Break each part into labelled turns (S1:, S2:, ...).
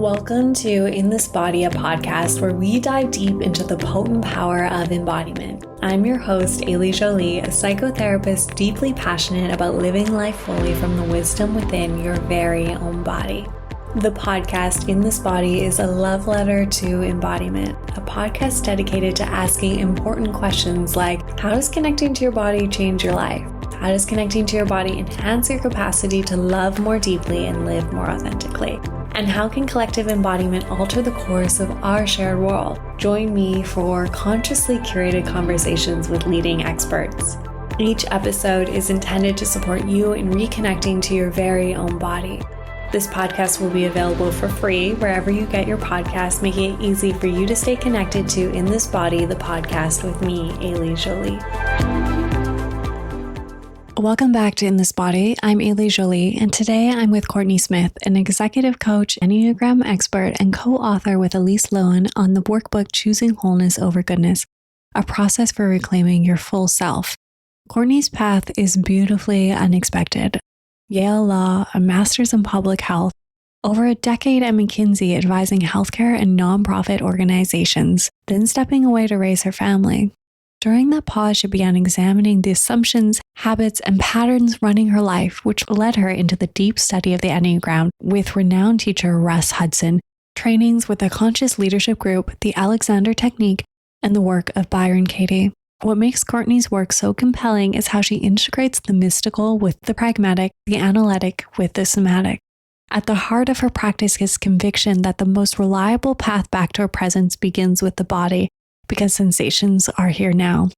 S1: Welcome to In This Body, a podcast where we dive deep into the potent power of embodiment. I'm your host, Ailey Jolie, a psychotherapist deeply passionate about living life fully from the wisdom within your very own body. The podcast In This Body is a love letter to embodiment, a podcast dedicated to asking important questions like, how does connecting to your body change your life? How does connecting to your body enhance your capacity to love more deeply and live more authentically? And how can collective embodiment alter the course of our shared world? Join me for consciously curated conversations with leading experts. Each episode is intended to support you in reconnecting to your very own body. This podcast will be available for free wherever you get your podcasts, making it easy for you to stay connected to In This Body, the podcast with me, Ailey Jolie. Welcome back to In This Body. I'm Ailey Jolie, and today I'm with Courtney Smith, an executive coach, Enneagram expert, and co-author with Elise Lowen on the workbook Choosing Wholeness Over Goodness, a process for reclaiming your full self. Courtney's path is beautifully unexpected. Yale Law, a master's in public health, over a decade at McKinsey advising healthcare and nonprofit organizations, then stepping away to raise her family. During that pause, she began examining the assumptions, habits, and patterns running her life, which led her into the deep study of the Enneagram with renowned teacher Russ Hudson, trainings with the Conscious Leadership Group, the Alexander Technique, and the work of Byron Katie. What makes Courtney's work so compelling is how she integrates the mystical with the pragmatic, the analytic with the somatic. At the heart of her practice is conviction that the most reliable path back to her presence begins with the body, because sensations are here now.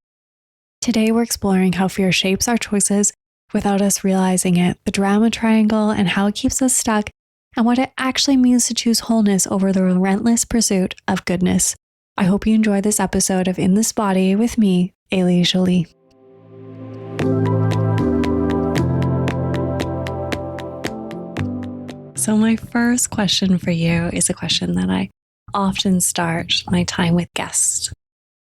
S1: Today, we're exploring how fear shapes our choices without us realizing it, the drama triangle and how it keeps us stuck, and what it actually means to choose wholeness over the relentless pursuit of goodness. I hope you enjoy this episode of In This Body with me, Ailey Jolie. So my first question for you is a question that I often start my time with guests.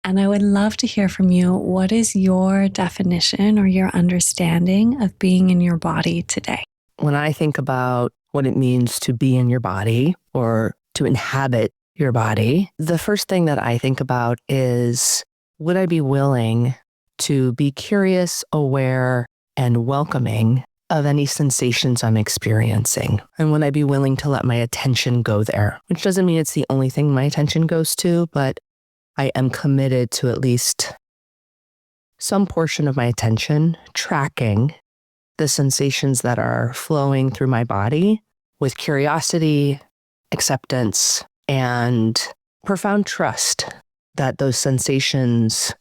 S1: And I would love to hear from you. What is your definition or your understanding of being in your body today?
S2: When I think about what it means to be in your body or to inhabit your body, the first thing that I think about is, would I be willing to be curious, aware, and welcoming of any sensations I'm experiencing? And would I be willing to let my attention go there? Which doesn't mean it's the only thing my attention goes to, but I am committed to at least some portion of my attention tracking the sensations that are flowing through my body with curiosity, acceptance, and profound trust that those sensations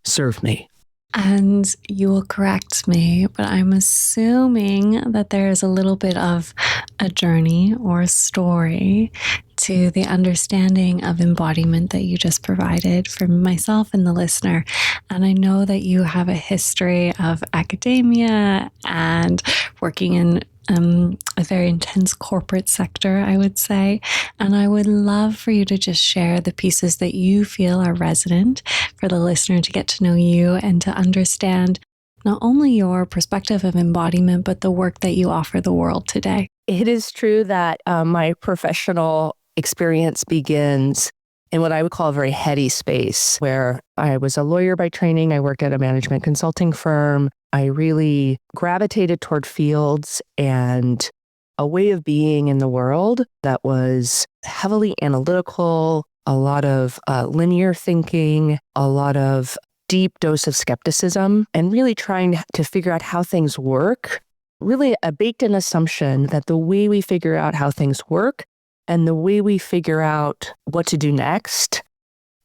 S2: serve me.
S1: And you will correct me, but I'm assuming that there is a little bit of a journey or a story to the understanding of embodiment that you just provided for myself and the listener. And I know that you have a history of academia and working in a very intense corporate sector, I would say. And I would love for you to just share the pieces that you feel are resonant for the listener to get to know you and to understand not only your perspective of embodiment, but the work that you offer the world today.
S2: It is true that my professional experience begins in what I would call a very heady space, where I was a lawyer by training. I worked at a management consulting firm. I really gravitated toward fields and a way of being in the world that was heavily analytical, a lot of linear thinking, a lot of deep dose of skepticism, and really trying to figure out how things work. Really a baked-in assumption that the way we figure out how things work and the way we figure out what to do next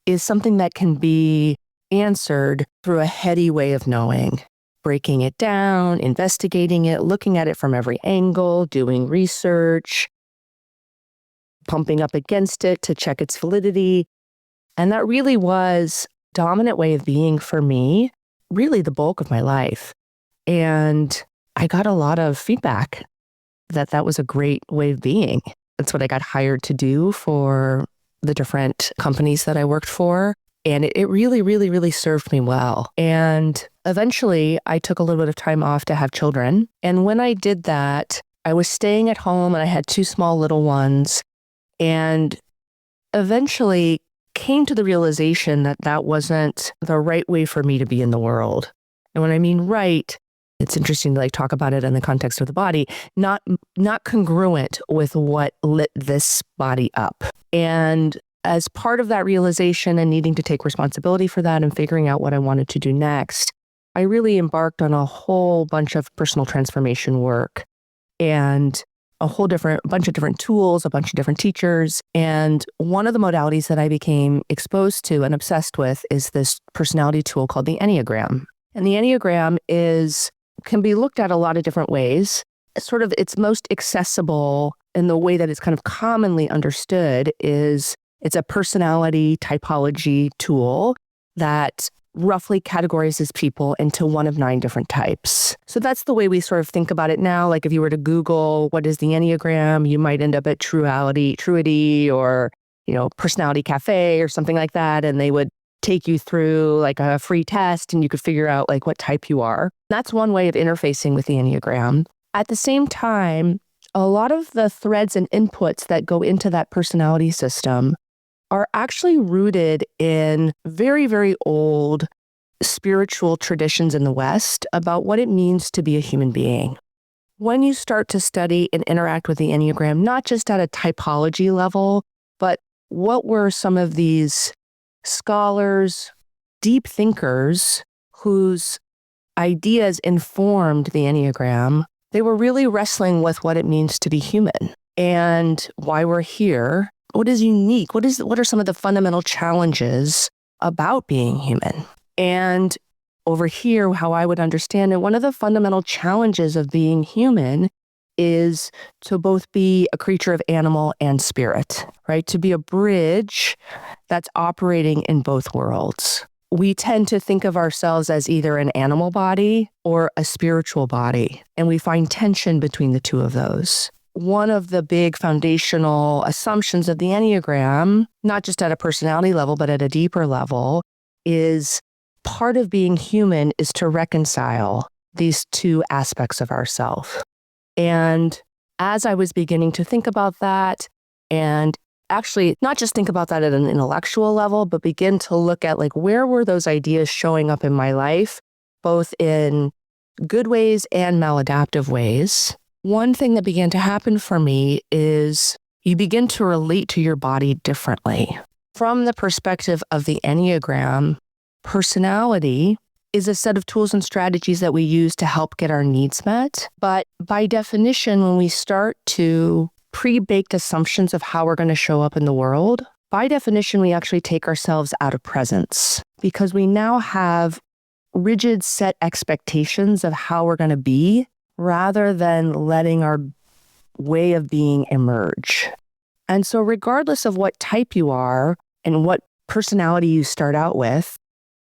S2: is something that can be answered through a heady way of knowing, breaking it down, investigating it, looking at it from every angle, doing research, pumping up against it to check its validity. And that really was a dominant way of being for me, really the bulk of my life. And I got a lot of feedback that was a great way of being. That's what I got hired to do for the different companies that I worked for. And it really, really, really served me well. And eventually I took a little bit of time off to have children. And when I did that, I was staying at home and I had two small little ones. and eventually came to the realization that that wasn't the right way for me to be in the world. And when I mean right, it's interesting to talk about it in the context of the body, not congruent with what lit this body up. And as part of that realization and needing to take responsibility for that and figuring out what I wanted to do next, I really embarked on a whole bunch of personal transformation work and a bunch of different tools, a bunch of different teachers. And one of the modalities that I became exposed to and obsessed with is this personality tool called the Enneagram. And the Enneagram can be looked at a lot of different ways. It's most accessible in the way that it's kind of commonly understood is it's a personality typology tool that roughly categorizes people into one of 9 different types. So that's the way we sort of think about it now. Like if you were to Google what is the Enneagram, you might end up at Truity or, Personality Cafe or something like that. And they would take you through a free test and you could figure out what type you are. That's one way of interfacing with the Enneagram. At the same time, a lot of the threads and inputs that go into that personality system are actually rooted in very, very old spiritual traditions in the West about what it means to be a human being. When you start to study and interact with the Enneagram, not just at a typology level, but what were some of these scholars, deep thinkers whose ideas informed the Enneagram, they were really wrestling with what it means to be human and why we're here. What is unique? What are some of the fundamental challenges about being human? And over here, how I would understand it, one of the fundamental challenges of being human is to both be a creature of animal and spirit, right? To be a bridge that's operating in both worlds. We tend to think of ourselves as either an animal body or a spiritual body, and we find tension between the two of those. One of the big foundational assumptions of the Enneagram, not just at a personality level, but at a deeper level, is part of being human is to reconcile these two aspects of ourself. And as I was beginning to think about that, and actually not just think about that at an intellectual level, but begin to look at where were those ideas showing up in my life, both in good ways and maladaptive ways. One thing that began to happen for me is you begin to relate to your body differently. From the perspective of the Enneagram, personality is a set of tools and strategies that we use to help get our needs met. But by definition, when we start to pre-baked assumptions of how we're going to show up in the world, by definition, we actually take ourselves out of presence because we now have rigid set expectations of how we're going to be rather than letting our way of being emerge. And so regardless of what type you are and what personality you start out with,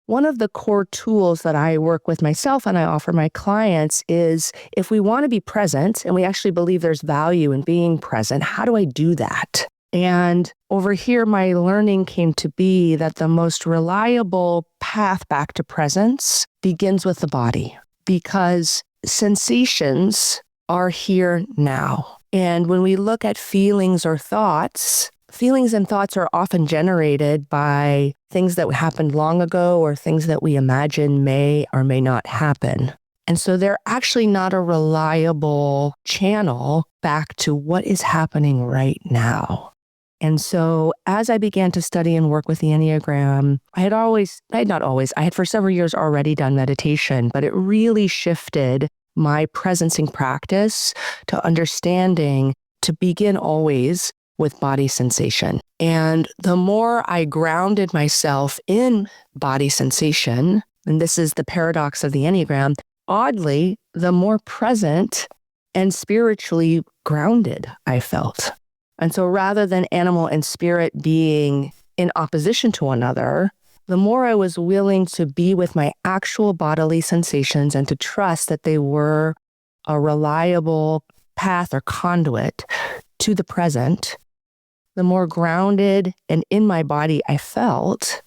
S2: one of the core tools that I work with myself and I offer my clients is if we want to be present and we actually believe there's value in being present, how do I do that? And over here, my learning came to be that the most reliable path back to presence begins with the body because sensations are here now. And when we look at feelings or thoughts, feelings and thoughts are often generated by things that happened long ago or things that we imagine may or may not happen. And so they're actually not a reliable channel back to what is happening right now. And so as I began to study and work with the Enneagram, I had for several years already done meditation, but it really shifted my presencing practice to understanding to begin always with body sensation. And the more I grounded myself in body sensation, and this is the paradox of the Enneagram, oddly, the more present and spiritually grounded I felt. And so rather than animal and spirit being in opposition to one another, the more I was willing to be with my actual bodily sensations and to trust that they were a reliable path or conduit to the present, the more grounded and in my body I felt,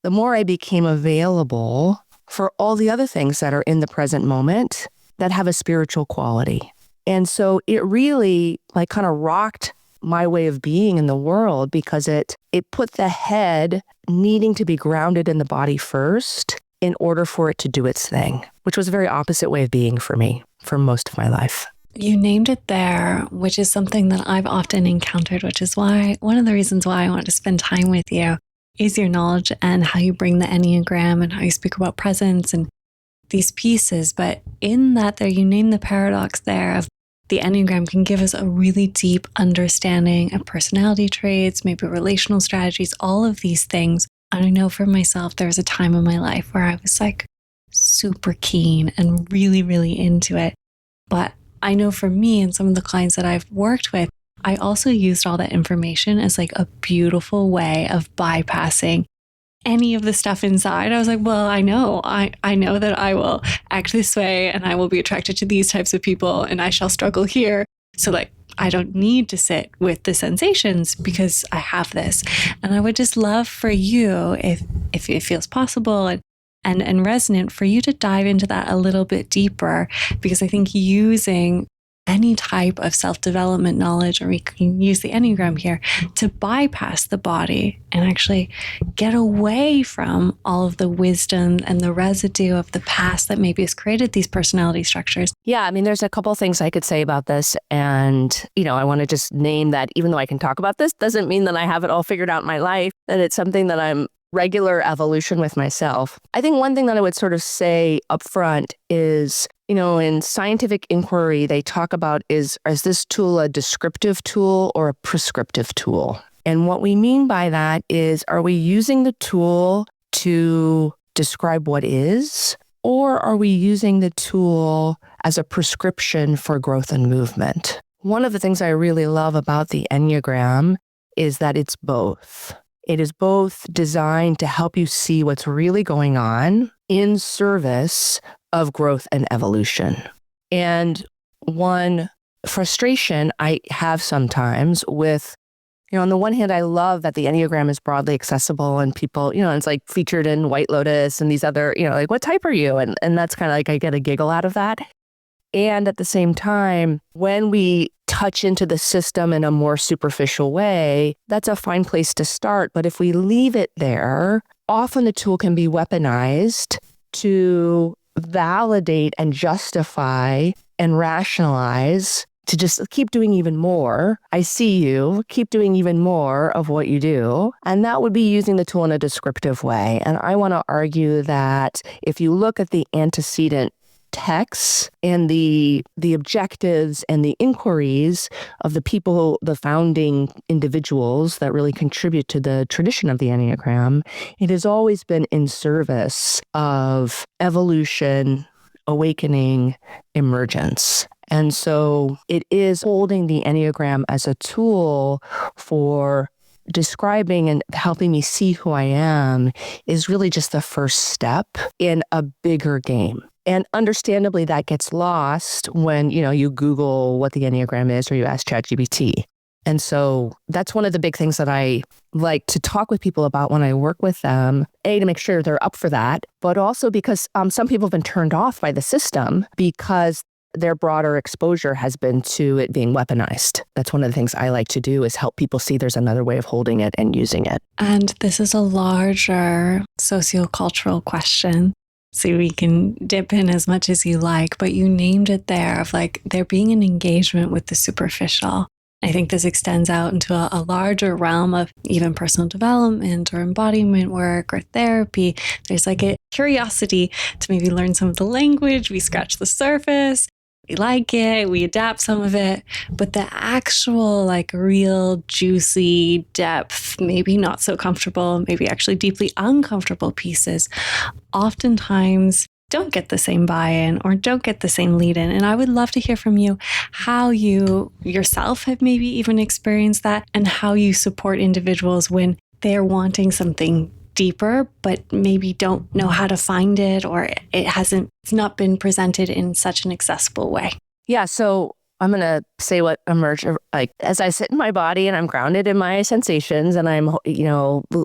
S2: the more I became available for all the other things that are in the present moment that have a spiritual quality. And so it really kind of rocked my way of being in the world because it put the head needing to be grounded in the body first in order for it to do its thing, which was a very opposite way of being for me for most of my life.
S1: You named it there, which is something that I've often encountered, which is why one of the reasons why I want to spend time with you is your knowledge and how you bring the Enneagram and how you speak about presence and these pieces. But in that there, you name the paradox there of the Enneagram can give us a really deep understanding of personality traits, maybe relational strategies, all of these things. And I know for myself, there was a time in my life where I was like super keen and really, really into it. But I know for me and some of the clients that I've worked with, I also used all that information as like a beautiful way of bypassing any of the stuff inside. I was like, well, I know that I will act this way and I will be attracted to these types of people and I shall struggle here. So like, I don't need to sit with the sensations because I have this. And I would just love for you, if it feels possible and resonant, for you to dive into that a little bit deeper, because I think using any type of self-development knowledge, or we can use the Enneagram here to bypass the body and actually get away from all of the wisdom and the residue of the past that maybe has created these personality structures.
S2: Yeah, I mean, there's a couple things I could say about this. And, I want to just name that even though I can talk about this, doesn't mean that I have it all figured out in my life, that it's something that I'm regular evolution with myself. I think one thing that I would sort of say up front is, in scientific inquiry, they talk about is this tool a descriptive tool or a prescriptive tool? And what we mean by that is, are we using the tool to describe what is, or are we using the tool as a prescription for growth and movement? One of the things I really love about the Enneagram is that it's both. It is both designed to help you see what's really going on in service of growth and evolution. And one frustration I have sometimes with, on the one hand, I love that the Enneagram is broadly accessible and people, it's like featured in White Lotus and these other, like, what type are you? And that's kind of like, I get a giggle out of that. And at the same time, when we touch into the system in a more superficial way, that's a fine place to start. But if we leave it there, often the tool can be weaponized to validate and justify and rationalize, to just keep doing even more. I see you, keep doing even more of what you do. And that would be using the tool in a descriptive way. And I want to argue that if you look at the antecedent texts and the objectives and the inquiries of the people, the founding individuals that really contribute to the tradition of the Enneagram, it has always been in service of evolution, awakening, emergence. And so it is holding the Enneagram as a tool for describing and helping me see who I am is really just the first step in a bigger game. And understandably, that gets lost when, you Google what the Enneagram is or you ask ChatGPT. And so that's one of the big things that I like to talk with people about when I work with them, to make sure they're up for that, but also because some people have been turned off by the system because their broader exposure has been to it being weaponized. That's one of the things I like to do, is help people see there's another way of holding it and using it.
S1: And this is a larger sociocultural question. So we can dip in as much as you like, but you named it there of like there being an engagement with the superficial. I think this extends out into a larger realm of even personal development or embodiment work or therapy. There's like a curiosity to maybe learn some of the language. We scratch the surface. We like it, we adapt some of it, but the actual like real juicy depth, maybe not so comfortable, maybe actually deeply uncomfortable pieces, oftentimes don't get the same buy-in or don't get the same lead-in. And I would love to hear from you how you yourself have maybe even experienced that and how you support individuals when they're wanting something deeper, but maybe don't know how to find it, or it's not been presented in such an accessible way.
S2: Yeah. So I'm going to say what emerged, like as I sit in my body and I'm grounded in my sensations and I'm,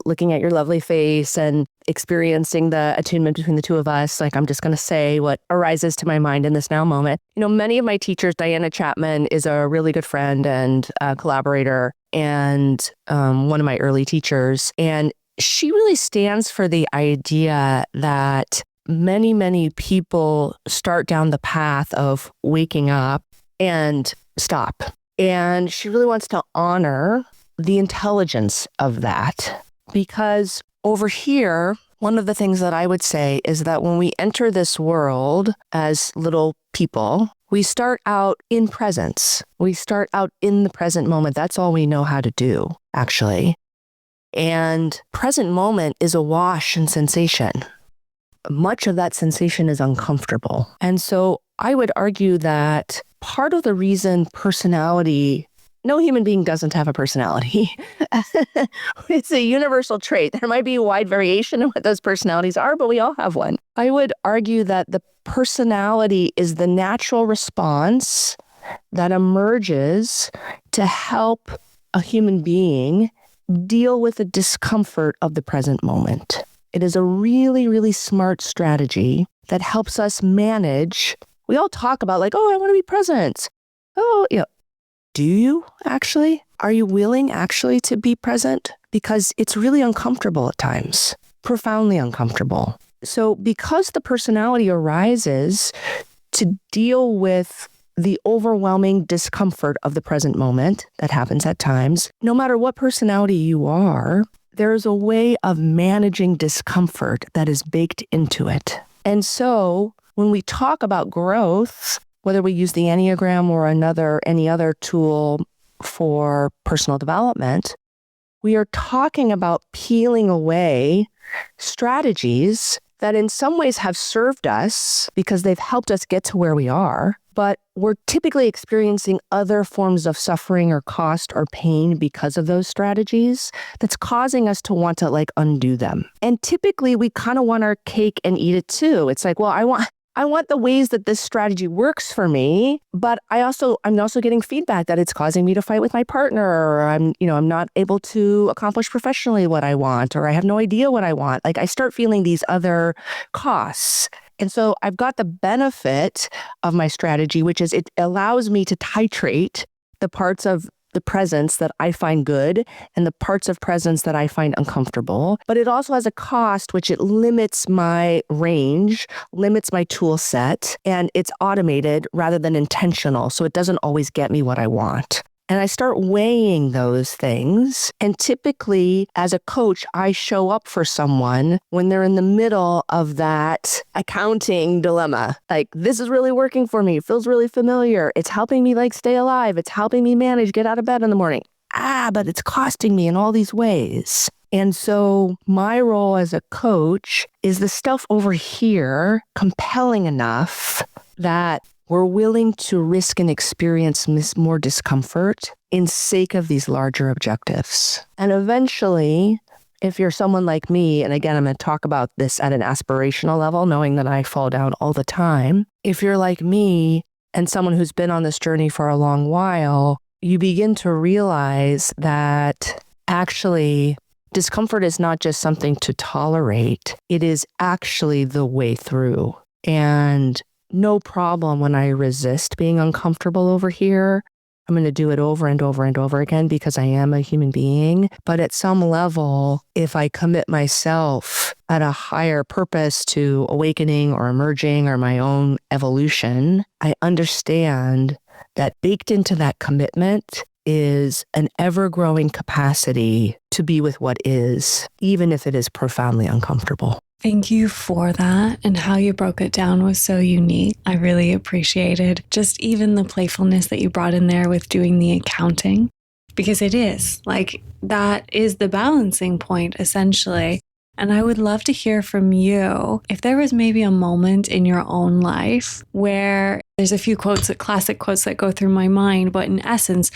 S2: looking at your lovely face and experiencing the attunement between the two of us, like I'm just going to say what arises to my mind in this now moment. Many of my teachers, Diana Chapman is a really good friend and collaborator and one of my early teachers. And she really stands for the idea that many, many people start down the path of waking up and stop. And she really wants to honor the intelligence of that. Because over here, one of the things that I would say is that when we enter this world as little people, we start out in presence. We start out in the present moment. That's all we know how to do, actually. And present moment is awash in sensation. Much of that sensation is uncomfortable. And so I would argue that part of the reason no human being doesn't have a personality. It's a universal trait. There might be a wide variation in what those personalities are, but we all have one. I would argue that the personality is the natural response that emerges to help a human being deal with the discomfort of the present moment. It is a really, really smart strategy that helps us manage. We all talk about I want to be present. Do you actually? Are you willing actually to be present? Because it's really uncomfortable at times, profoundly uncomfortable. So because the personality arises to deal with the overwhelming discomfort of the present moment that happens at times, no matter what personality you are, there is a way of managing discomfort that is baked into it. And so when we talk about growth, whether we use the Enneagram or any other tool for personal development, we are talking about peeling away strategies that in some ways have served us because they've helped us get to where we are, but we're typically experiencing other forms of suffering or cost or pain because of those strategies that's causing us to want to undo them. And typically we kind of want our cake and eat it too. It's like, well, I want the ways that this strategy works for me, but I'm also getting feedback that it's causing me to fight with my partner, or I'm not able to accomplish professionally what I want, or I have no idea what I want. I start feeling these other costs. And so I've got the benefit of my strategy, which is it allows me to titrate the parts of the presence that I find good and the parts of presence that I find uncomfortable. But it also has a cost, which it limits my range, limits my tool set, and it's automated rather than intentional. So it doesn't always get me what I want. And I start weighing those things. And typically, as a coach, I show up for someone when they're in the middle of that accounting dilemma. This is really working for me. It feels really familiar. It's helping me stay alive. It's helping me manage, get out of bed in the morning. But it's costing me in all these ways. And so my role as a coach is the stuff over here compelling enough that we're willing to risk and experience more discomfort in sake of these larger objectives. And eventually, if you're someone like me, and again, I'm going to talk about this at an aspirational level, knowing that I fall down all the time. If you're like me and someone who's been on this journey for a long while, you begin to realize that actually discomfort is not just something to tolerate. It is actually the way through. And no problem when I resist being uncomfortable over here. I'm going to do it over and over and over again because I am a human being. But at some level, if I commit myself at a higher purpose to awakening or emerging or my own evolution, I understand that baked into that commitment is an ever-growing capacity to be with what is, even if it is profoundly uncomfortable.
S1: Thank you for that. And how you broke it down was so unique. I really appreciated just even the playfulness that you brought in there with doing the accounting, because it is that is the balancing point essentially. And I would love to hear from you if there was maybe a moment in your own life where there's a few classic quotes that go through my mind, but in essence,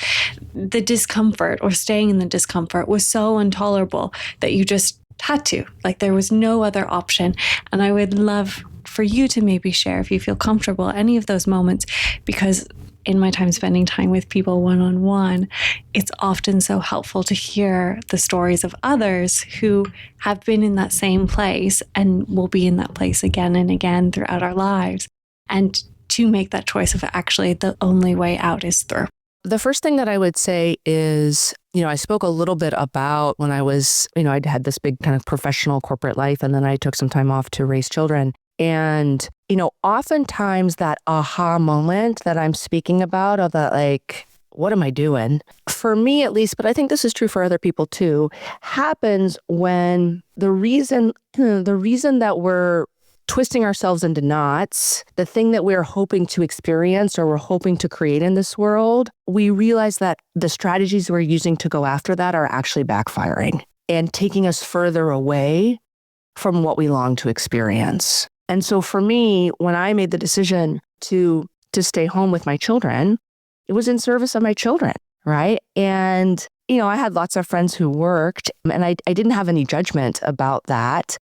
S1: the discomfort or staying in the discomfort was so intolerable that you just had to, there was no other option. And I would love for you to maybe share, if you feel comfortable, any of those moments, because in my time spending time with people one-on-one, it's often so helpful to hear the stories of others who have been in that same place and will be in that place again and again throughout our lives. And to make that choice of actually the only way out is through.
S2: The first thing that I would say is, I spoke a little bit about when I was, I'd had this big kind of professional corporate life, and then I took some time off to raise children. And, oftentimes that aha moment that I'm speaking about, of that, like, what am I doing? For me, at least, but I think this is true for other people too, happens when the reason that we're twisting ourselves into knots, the thing that we're hoping to experience or we're hoping to create in this world, we realize that the strategies we're using to go after that are actually backfiring and taking us further away from what we long to experience. And so for me, when I made the decision to stay home with my children, it was in service of my children, right? And, I had lots of friends who worked, and I didn't have any judgment about that.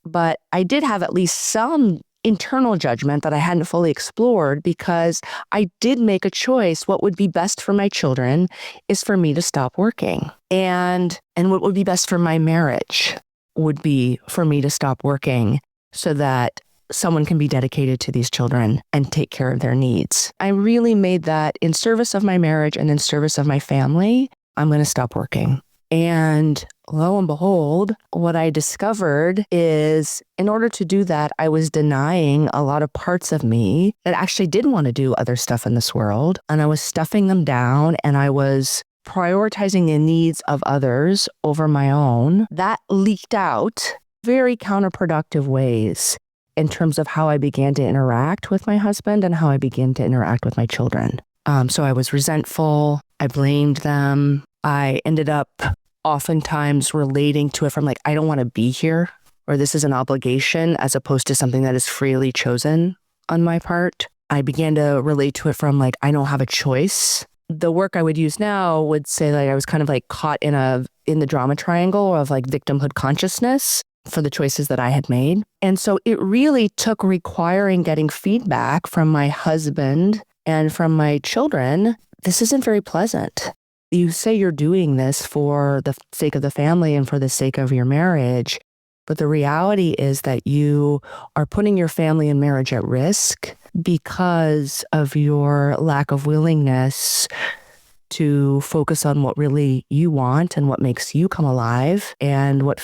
S2: But I did have at least some internal judgment that I hadn't fully explored, because I did make a choice. What would be best for my children is for me to stop working. And what would be best for my marriage would be for me to stop working so that someone can be dedicated to these children and take care of their needs. I really made that in service of my marriage and in service of my family. I'm going to stop working. And lo and behold, what I discovered is in order to do that, I was denying a lot of parts of me that actually didn't want to do other stuff in this world. And I was stuffing them down, and I was prioritizing the needs of others over my own. That leaked out very counterproductive ways in terms of how I began to interact with my husband and how I began to interact with my children. So I was resentful. I blamed them. I ended up oftentimes relating to it from like, I don't want to be here, or this is an obligation, as opposed to something that is freely chosen on my part. I began to relate to it from like, I don't have a choice. The work I would use now would say like I was kind of like caught in the drama triangle of like victimhood consciousness for the choices that I had made. And so it really took requiring getting feedback from my husband and from my children. This isn't very pleasant. You say you're doing this for the sake of the family and for the sake of your marriage, but the reality is that you are putting your family and marriage at risk because of your lack of willingness to focus on what really you want and what makes you come alive and what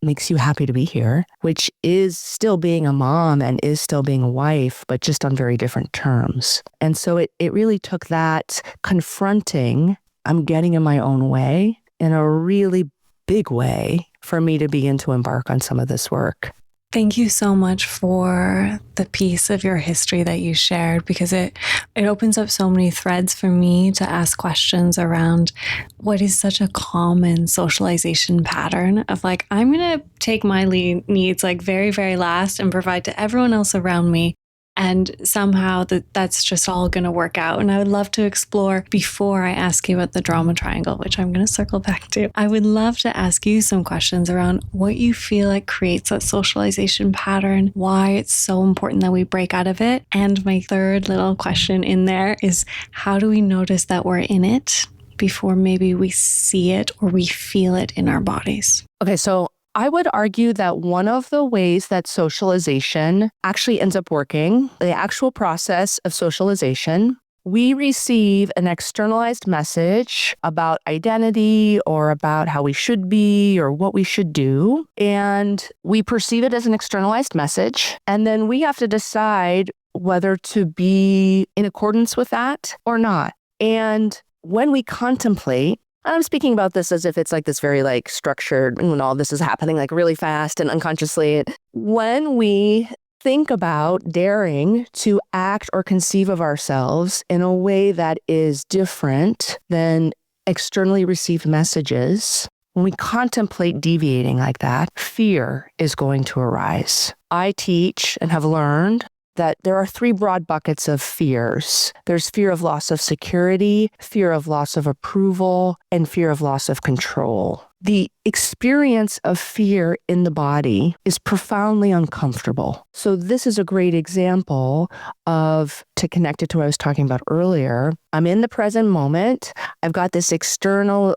S2: makes you happy to be here, which is still being a mom and is still being a wife, but just on very different terms. And so it really took that confronting, I'm getting in my own way, in a really big way for me to begin to embark on some of this work.
S1: Thank you so much for the piece of your history that you shared, because it opens up so many threads for me to ask questions around what is such a common socialization pattern of like, I'm going to take my needs like very, very last and provide to everyone else around me. And somehow that's just all going to work out. And I would love to explore, before I ask you about the drama triangle, which I'm going to circle back to, I would love to ask you some questions around what you feel like creates that socialization pattern, why it's so important that we break out of it. And my third little question in there is, how do we notice that we're in it before maybe we see it or we feel it in our bodies?
S2: Okay, so I would argue that one of the ways that socialization actually ends up working, the actual process of socialization, we receive an externalized message about identity or about how we should be or what we should do. And we perceive it as an externalized message. And then we have to decide whether to be in accordance with that or not. And when we contemplate, I'm speaking about this as if it's like this very like structured, and when all this is happening like really fast and unconsciously. When we think about daring to act or conceive of ourselves in a way that is different than externally received messages, when we contemplate deviating like that, fear is going to arise. I teach and have learned that there are three broad buckets of fears. There's fear of loss of security, fear of loss of approval, and fear of loss of control. the experience of fear in the body is profoundly uncomfortable. So this is a great example of, to connect it to what I was talking about earlier, I'm in the present moment. I've got this external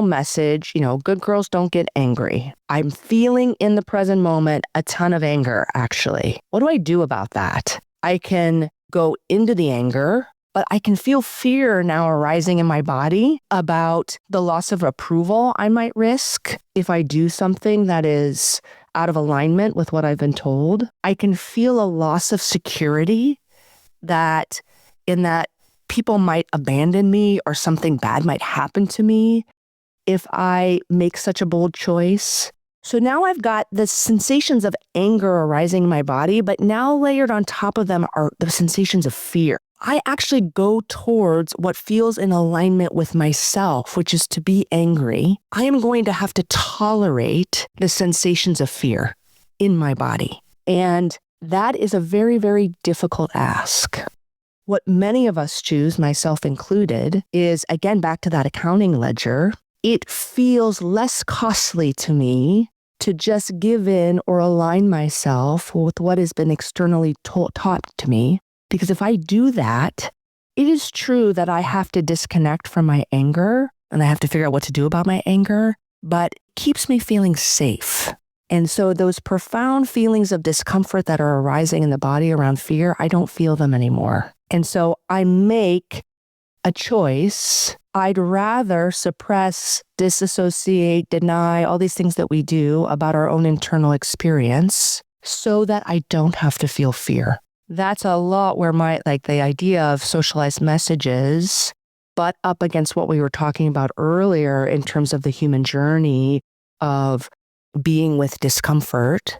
S2: message, good girls don't get angry. I'm feeling in the present moment a ton of anger, actually. What do I do about that? I can go into the anger, but I can feel fear now arising in my body about the loss of approval I might risk if I do something that is out of alignment with what I've been told. I can feel a loss of security that people might abandon me or something bad might happen to me if I make such a bold choice. So now I've got the sensations of anger arising in my body, but now layered on top of them are the sensations of fear. I actually go towards what feels in alignment with myself, which is to be angry. I am going to have to tolerate the sensations of fear in my body. And that is a very, very difficult ask. What many of us choose, myself included, is, again, back to that accounting ledger. It feels less costly to me to just give in or align myself with what has been externally taught to me. Because if I do that, it is true that I have to disconnect from my anger and I have to figure out what to do about my anger, but it keeps me feeling safe. And so those profound feelings of discomfort that are arising in the body around fear, I don't feel them anymore. And so I make a choice. I'd rather suppress, disassociate, deny, all these things that we do about our own internal experience so that I don't have to feel fear. That's a lot where the idea of socialized messages butt up against what we were talking about earlier in terms of the human journey of being with discomfort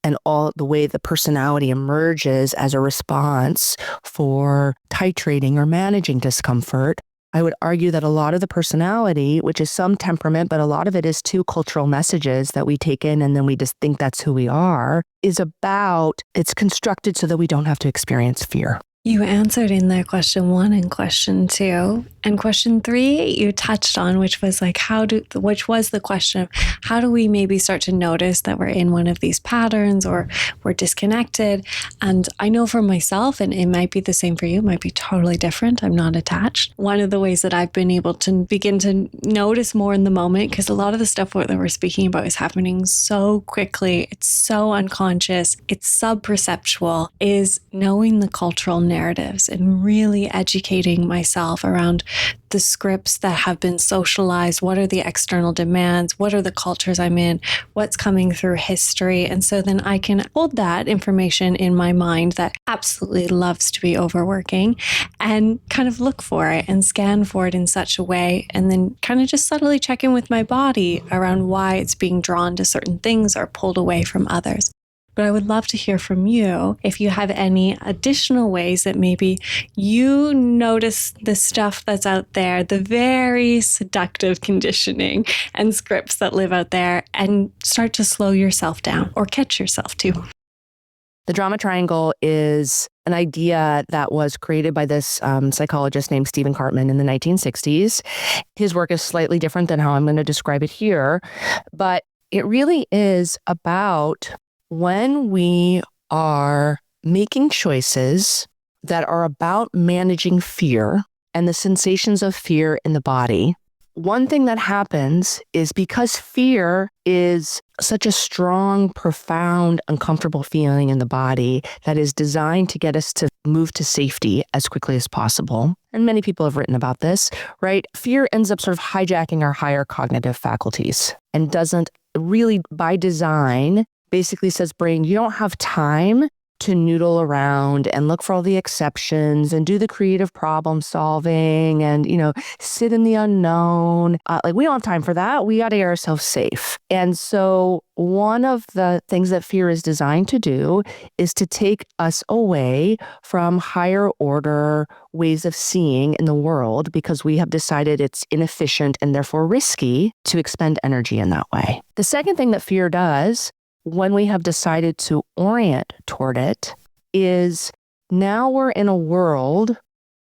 S2: and all the way the personality emerges as a response for titrating or managing discomfort. I would argue that a lot of the personality, which is some temperament, but a lot of it is too cultural messages that we take in and then we just think that's who we are, it's constructed so that we don't have to experience fear.
S1: You answered in there question 1 and question 2. And question 3, you touched on, which was the question of how do we maybe start to notice that we're in one of these patterns or we're disconnected? And I know for myself, and it might be the same for you, it might be totally different. I'm not attached. One of the ways that I've been able to begin to notice more in the moment, because a lot of the stuff that we're speaking about is happening so quickly, it's so unconscious, it's sub-perceptual, is knowing the cultural narratives and really educating myself around the scripts that have been socialized. What are the external demands? What are the cultures I'm in? What's coming through history? And so then I can hold that information in my mind that absolutely loves to be overworking and kind of look for it and scan for it in such a way, and then kind of just subtly check in with my body around why it's being drawn to certain things or pulled away from others. But I would love to hear from you if you have any additional ways that maybe you notice the stuff that's out there, the very seductive conditioning and scripts that live out there, and start to slow yourself down or catch yourself too.
S2: The drama triangle is an idea that was created by this psychologist named Stephen Cartman in the 1960s. His work is slightly different than how I'm going to describe it here, but it really is about when we are making choices that are about managing fear and the sensations of fear in the body. One thing that happens is because fear is such a strong, profound, uncomfortable feeling in the body that is designed to get us to move to safety as quickly as possible. And many people have written about this, right? Fear ends up sort of hijacking our higher cognitive faculties and doesn't really, by design, basically says, brain, you don't have time to noodle around and look for all the exceptions and do the creative problem solving and, sit in the unknown. We don't have time for that. We got to get ourselves safe. And so one of the things that fear is designed to do is to take us away from higher order ways of seeing in the world because we have decided it's inefficient and therefore risky to expend energy in that way. The second thing that fear does when we have decided to orient toward it is now we're in a world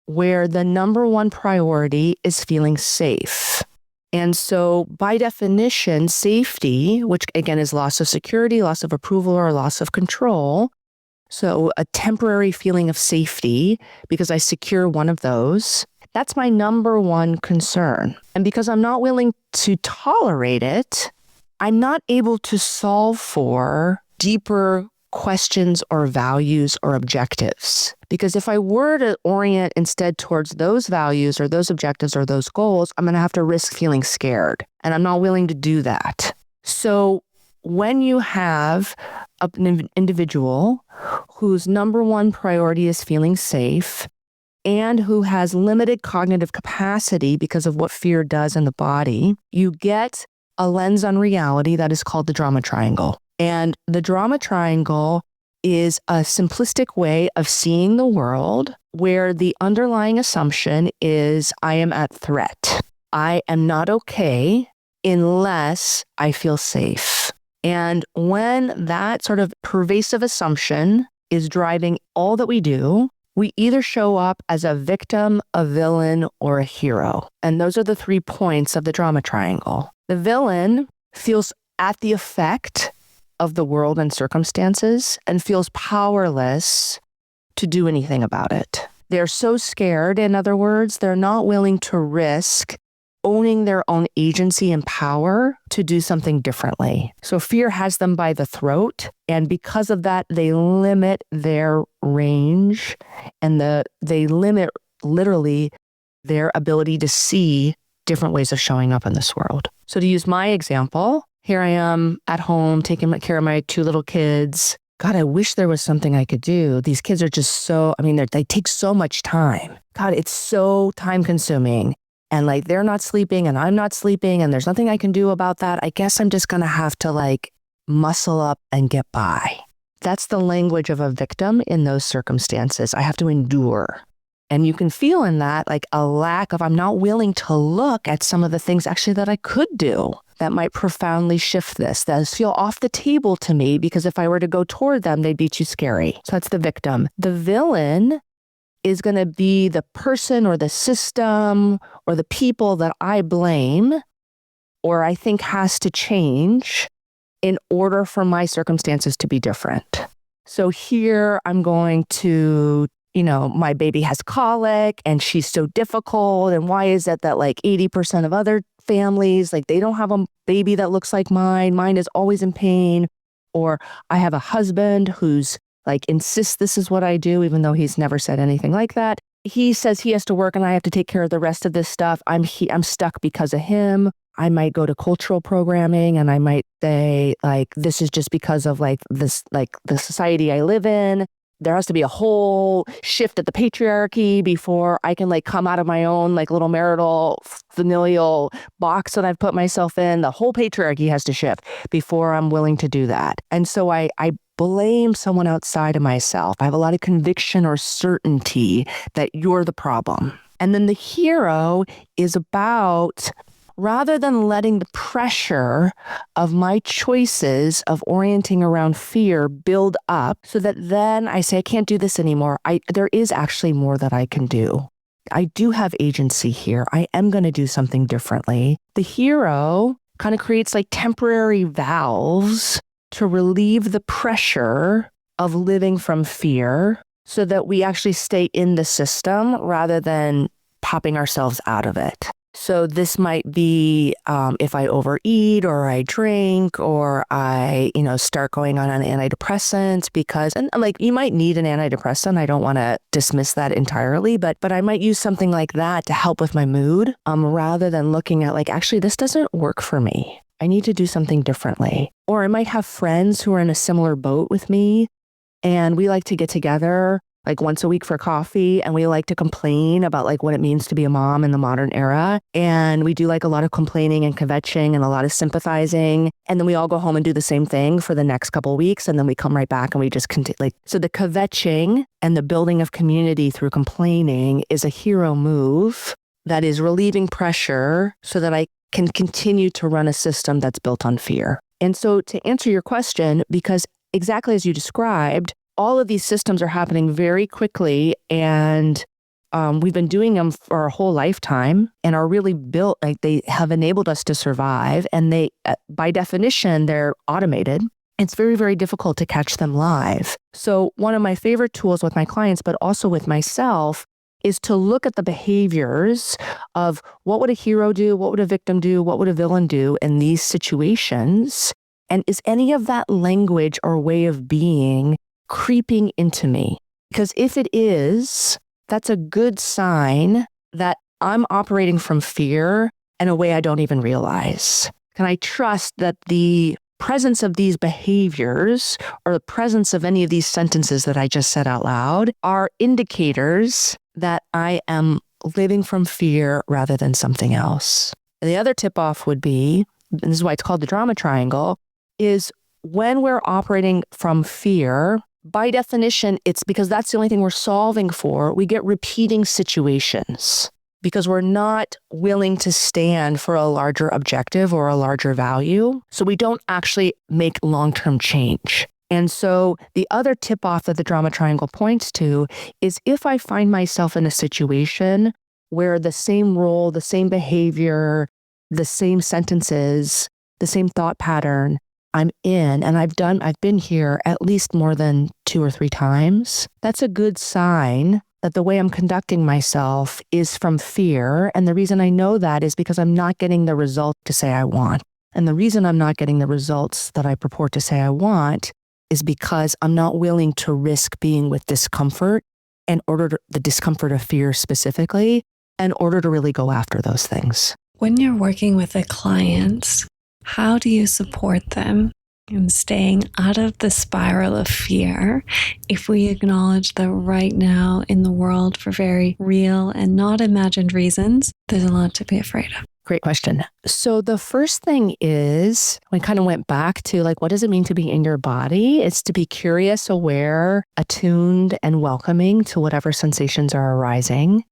S2: where the number one priority is feeling safe. And so by definition, safety, which again is loss of security, loss of approval, or loss of control. So a temporary feeling of safety because I secure one of those. That's my number one concern. And because I'm not willing to tolerate it, I'm not able to solve for deeper questions or values or objectives. Because if I were to orient instead towards those values or those objectives or those goals, I'm going to have to risk feeling scared. And I'm not willing to do that. So when you have an individual whose number one priority is feeling safe and who has limited cognitive capacity because of what fear does in the body, you get a lens on reality that is called the drama triangle. And the drama triangle is a simplistic way of seeing the world where the underlying assumption is I am at threat. I am not okay unless I feel safe. And when that sort of pervasive assumption is driving all that we do, we either show up as a victim, a villain, or a hero. And those are the 3 points of the drama triangle. The villain feels at the effect of the world and circumstances and feels powerless to do anything about it. They're so scared, in other words, they're not willing to risk owning their own agency and power to do something differently. So fear has them by the throat, and because of that, they limit their range and they limit literally their ability to see different ways of showing up in this world. So to use my example, here I am at home taking care of my 2 little kids. God, I wish there was something I could do. These kids are just so, they take so much time. God, it's so time consuming. And they're not sleeping and I'm not sleeping and there's nothing I can do about that. I guess I'm just going to have to muscle up and get by. That's the language of a victim in those circumstances. I have to endure. And you can feel in that a lack of, I'm not willing to look at some of the things actually that I could do that might profoundly shift this. That feel off the table to me because if I were to go toward them, they'd be too scary. So that's the victim. The villain is going to be the person or the system or the people that I blame or I think has to change in order for my circumstances to be different. So here I'm going to, my baby has colic and she's so difficult. And why is it that 80% of other families, they don't have a baby that looks like mine. Mine is always in pain. Or I have a husband who's insists this is what I do, even though he's never said anything like that. He says he has to work and I have to take care of the rest of this stuff. I'm stuck because of him. I might go to cultural programming and I might say this is just because of this, the society I live in. There has to be a whole shift at the patriarchy before I can come out of my own little marital familial box that I've put myself in. The whole patriarchy has to shift before I'm willing to do that. And so I blame someone outside of myself. I have a lot of conviction or certainty that you're the problem. And then the hero is about, rather than letting the pressure of my choices of orienting around fear build up so that then I say, I can't do this anymore. There is actually more that I can do. I do have agency here. I am going to do something differently. The hero kind of creates temporary valves to relieve the pressure of living from fear so that we actually stay in the system rather than popping ourselves out of it. So this might be if I overeat or I drink or I, start going on an antidepressant because, and you might need an antidepressant. I don't want to dismiss that entirely, but I might use something like that to help with my mood rather than looking at actually, this doesn't work for me. I need to do something differently. Or I might have friends who are in a similar boat with me and we like to get together once a week for coffee and we like to complain about what it means to be a mom in the modern era. And we do a lot of complaining and kvetching and a lot of sympathizing. And then we all go home and do the same thing for the next couple of weeks. And then we come right back and we just continue. So the kvetching and the building of community through complaining is a hero move that is relieving pressure so that I can continue to run a system that's built on fear. And so to answer your question, because exactly as you described, all of these systems are happening very quickly and we've been doing them for our whole lifetime and are really built, like they have enabled us to survive. And they, by definition, they're automated. It's very, very difficult to catch them live. So one of my favorite tools with my clients, but also with myself, is to look at the behaviors of what would a hero do, what would a victim do, what would a villain do in these situations. And is any of that language or way of being creeping into me? Because if it is, that's a good sign that I'm operating from fear in a way I don't even realize. Can I trust that the presence of these behaviors or the presence of any of these sentences that I just said out loud are indicators that I am living from fear rather than something else? And the other tip off would be, and this is why it's called the drama triangle, is when we're operating from fear, by definition, it's because that's the only thing we're solving for. We get repeating situations because we're not willing to stand for a larger objective or a larger value. So we don't actually make long-term change. And so the other tip off that the drama triangle points to is if I find myself in a situation where the same role, the same behavior, the same sentences, the same thought pattern I'm in, and I've been here at least more than 2 or 3 times, that's a good sign that the way I'm conducting myself is from fear. And the reason I know that is because I'm not getting the result to say I want. And the reason I'm not getting the results that I purport to say I want is because I'm not willing to risk being with discomfort the discomfort of fear specifically, in order to really go after those things.
S1: When you're working with a client, how do you support them in staying out of the spiral of fear if we acknowledge that right now in the world, for very real and not imagined reasons, there's a lot to be afraid of?
S2: Great question. So the first thing is, we kind of went back to like, what does it mean to be in your body? It's to be curious, aware, attuned, and welcoming to whatever sensations are arising.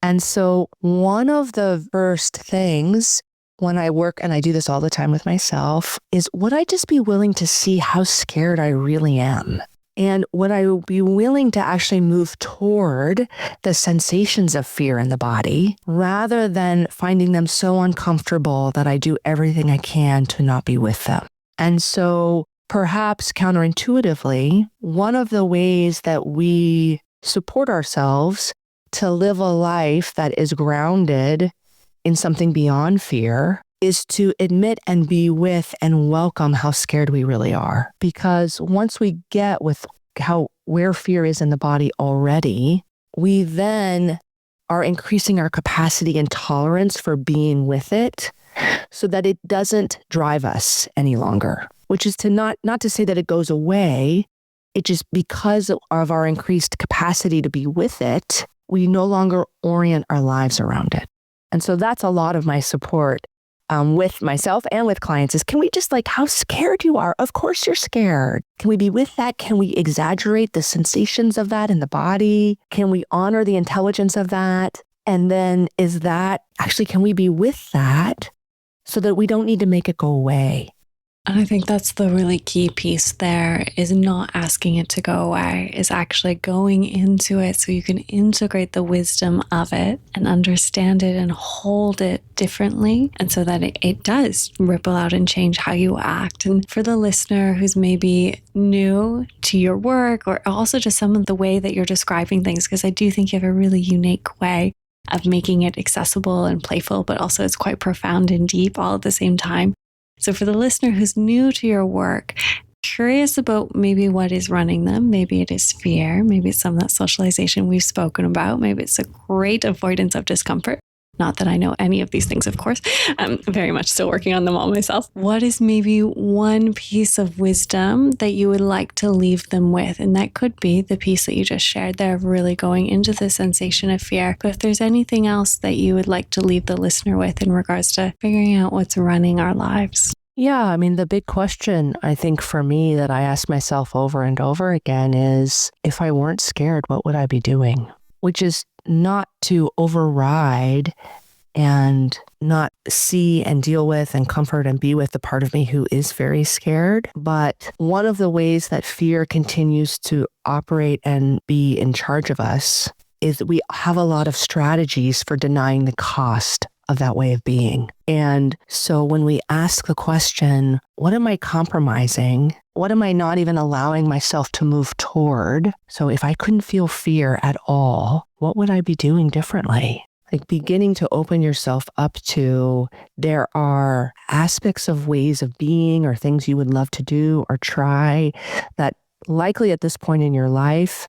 S2: And so one of the first things when I work, and I do this all the time with myself, is would I just be willing to see how scared I really am? And would I be willing to actually move toward the sensations of fear in the body rather than finding them so uncomfortable that I do everything I can to not be with them? And so perhaps counterintuitively, one of the ways that we support ourselves to live a life that is grounded in something beyond fear is to admit and be with and welcome how scared we really are. Because once we get with where fear is in the body already, we then are increasing our capacity and tolerance for being with it so that it doesn't drive us any longer, which is to not to say that it goes away. It just, because of our increased capacity to be with it, we no longer orient our lives around it. And so that's a lot of my support with myself and with clients is, can we just how scared you are? Of course you're scared. Can we be with that? Can we exaggerate the sensations of that in the body? Can we honor the intelligence of that? And then can we be with that so that we don't need to make it go away?
S1: And I think that's the really key piece there, is not asking it to go away, is actually going into it so you can integrate the wisdom of it and understand it and hold it differently. And so that it does ripple out and change how you act. And for the listener who's maybe new to your work, or also just some of the way that you're describing things, because I do think you have a really unique way of making it accessible and playful, but also it's quite profound and deep all at the same time. So for the listener who's new to your work, curious about maybe what is running them, maybe it is fear, maybe it's some of that socialization we've spoken about, maybe it's a great avoidance of discomfort. Not that I know any of these things, of course. I'm very much still working on them all myself. What is maybe one piece of wisdom that you would like to leave them with? And that could be the piece that you just shared there of really going into the sensation of fear. But if there's anything else that you would like to leave the listener with in regards to figuring out what's running our lives.
S2: Yeah, I mean, the big question, I think, for me that I ask myself over and over again is, if I weren't scared, what would I be doing? Which is not to override and not see and deal with and comfort and be with the part of me who is very scared. But one of the ways that fear continues to operate and be in charge of us is that we have a lot of strategies for denying the cost of that way of being. And so when we ask the question, what am I compromising? What am I not even allowing myself to move toward? So if I couldn't feel fear at all, what would I be doing differently? Like beginning to open yourself up to there are aspects of ways of being or things you would love to do or try that likely at this point in your life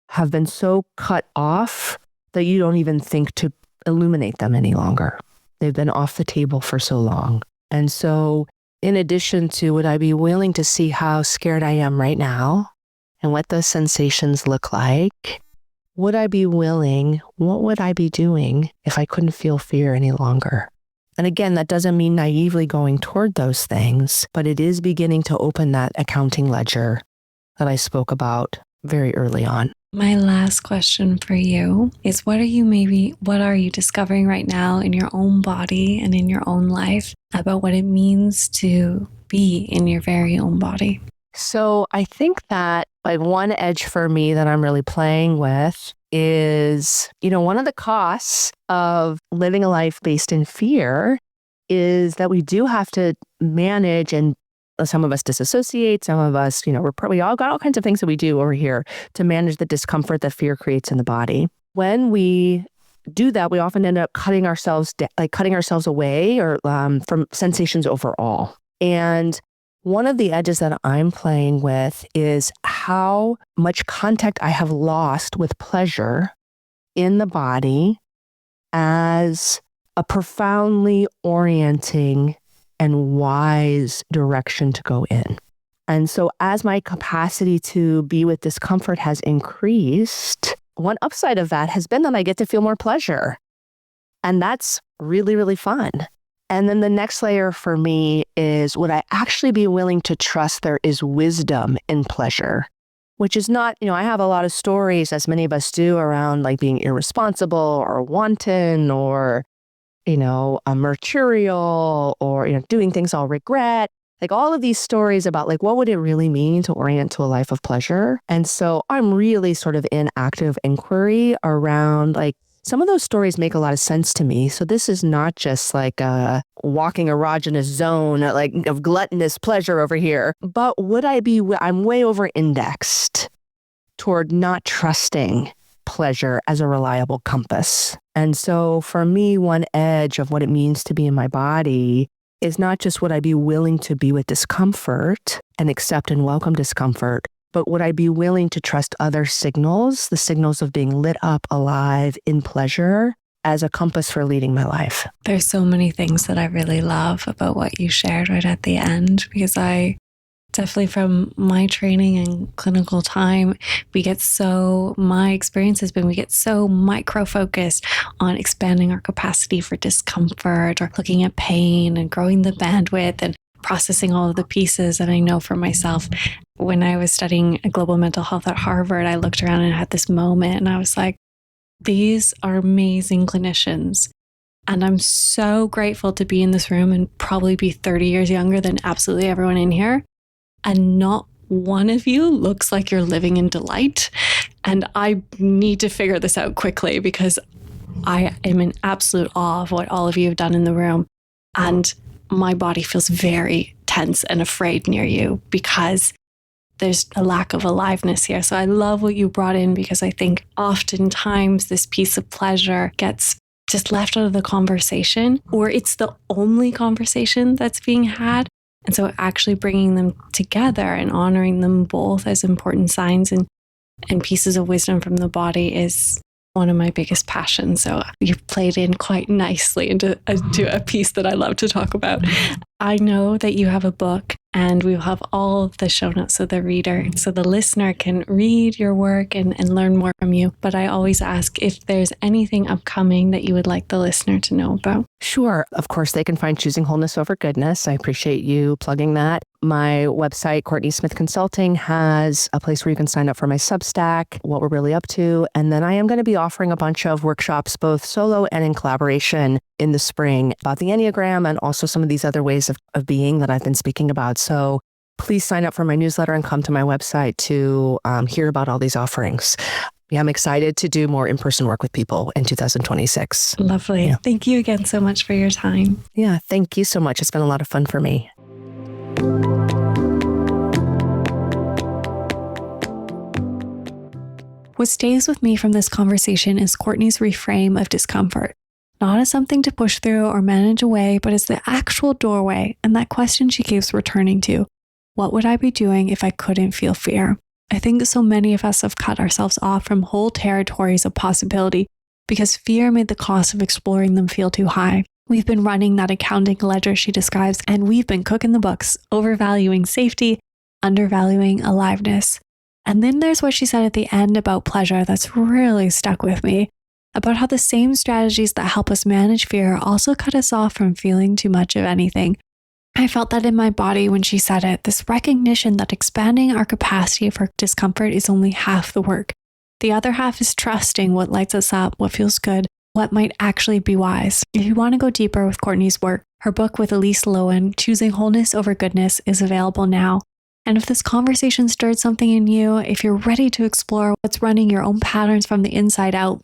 S2: have been so cut off that you don't even think to illuminate them any longer. They've been off the table for so long. And so in addition to, would I be willing to see how scared I am right now and what those sensations look like? Would I be willing? What would I be doing if I couldn't feel fear any longer? And again, that doesn't mean naively going toward those things, but it is beginning to open that accounting ledger that I spoke about very early on.
S1: My last question for you is what are you discovering right now in your own body and in your own life about what it means to be in your very own body?
S2: So I think that like one edge for me that I'm really playing with is, one of the costs of living a life based in fear is that we do have to manage, and some of us disassociate, some of us, we all got all kinds of things that we do over here to manage the discomfort that fear creates in the body. When we do that, we often end up cutting ourselves away or from sensations overall. And one of the edges that I'm playing with is how much contact I have lost with pleasure in the body as a profoundly orienting and wise direction to go in. And so as my capacity to be with discomfort has increased, one upside of that has been that I get to feel more pleasure. And that's really, really fun. And then the next layer for me is, would I actually be willing to trust there is wisdom in pleasure? Which is not, I have a lot of stories, as many of us do, around like being irresponsible or wanton or, a mercurial or, doing things I'll regret. Like all of these stories about like, what would it really mean to orient to a life of pleasure? And so I'm really sort of in active inquiry around like, some of those stories make a lot of sense to me. So this is not just like a walking erogenous zone like of gluttonous pleasure over here, but I'm way over indexed toward not trusting pleasure as a reliable compass. And so for me, one edge of what it means to be in my body is not just would I be willing to be with discomfort and accept and welcome discomfort, but would I be willing to trust other signals, the signals of being lit up, alive, in pleasure, as a compass for leading my life?
S1: There's so many things that I really love about what you shared right at the end, because I definitely, from my training and clinical time, my experience has been we get so micro-focused on expanding our capacity for discomfort or looking at pain and growing the bandwidth and processing all of the pieces. And I know for myself, when I was studying global mental health at Harvard, I looked around and had this moment and I was like, these are amazing clinicians. And I'm so grateful to be in this room and probably be 30 years younger than absolutely everyone in here. And not one of you looks like you're living in delight. And I need to figure this out quickly because I am in absolute awe of what all of you have done in the room. And my body feels very tense and afraid near you because there's a lack of aliveness here. So I love what you brought in because I think oftentimes this piece of pleasure gets just left out of the conversation, or it's the only conversation that's being had. And so actually bringing them together and honoring them both as important signs and pieces of wisdom from the body is one of my biggest passions. So you've played in quite nicely into a piece that I love to talk about. I know that you have a book, and we will have all of the show notes so the listener can read your work and learn more from you. But I always ask if there's anything upcoming that you would like the listener to know about.
S2: Sure. Of course, they can find Choosing Wholeness Over Goodness. I appreciate you plugging that. My website, Courtney Smith Consulting, has a place where you can sign up for my Substack, what we're really up to. And then I am going to be offering a bunch of workshops, both solo and in collaboration in the spring about the Enneagram and also some of these other ways of being that I've been speaking about. So please sign up for my newsletter and come to my website to hear about all these offerings. I'm excited to do more in-person work with people in 2026.
S1: Lovely.
S2: Yeah.
S1: Thank you again so much for your time.
S2: Yeah, thank you so much. It's been a lot of fun for me.
S1: What stays with me from this conversation is Courtney's reframe of discomfort, not as something to push through or manage away, but as the actual doorway and that question she keeps returning to. What would I be doing if I couldn't feel fear? I think so many of us have cut ourselves off from whole territories of possibility because fear made the cost of exploring them feel too high. We've been running that accounting ledger she describes, and we've been cooking the books, overvaluing safety, undervaluing aliveness. And then there's what she said at the end about pleasure that's really stuck with me, about how the same strategies that help us manage fear also cut us off from feeling too much of anything. I felt that in my body when she said it, this recognition that expanding our capacity for discomfort is only half the work. The other half is trusting what lights us up, what feels good, what might actually be wise. If you want to go deeper with Courtney's work, her book with Elise Lowen, Choosing Wholeness Over Goodness, is available now. And if this conversation stirred something in you, if you're ready to explore what's running your own patterns from the inside out,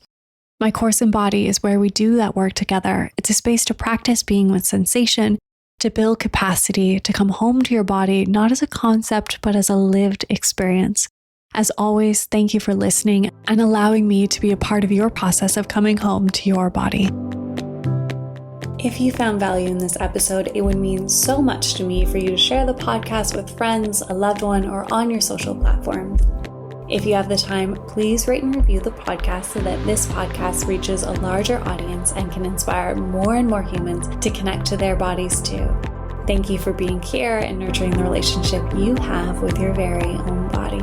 S1: my course Embody is where we do that work together. It's a space to practice being with sensation, to build capacity, to come home to your body, not as a concept, but as a lived experience. As always, thank you for listening and allowing me to be a part of your process of coming home to your body. If you found value in this episode, it would mean so much to me for you to share the podcast with friends, a loved one, or on your social platforms. If you have the time, please rate and review the podcast so that this podcast reaches a larger audience and can inspire more and more humans to connect to their bodies too. Thank you for being here and nurturing the relationship you have with your very own body.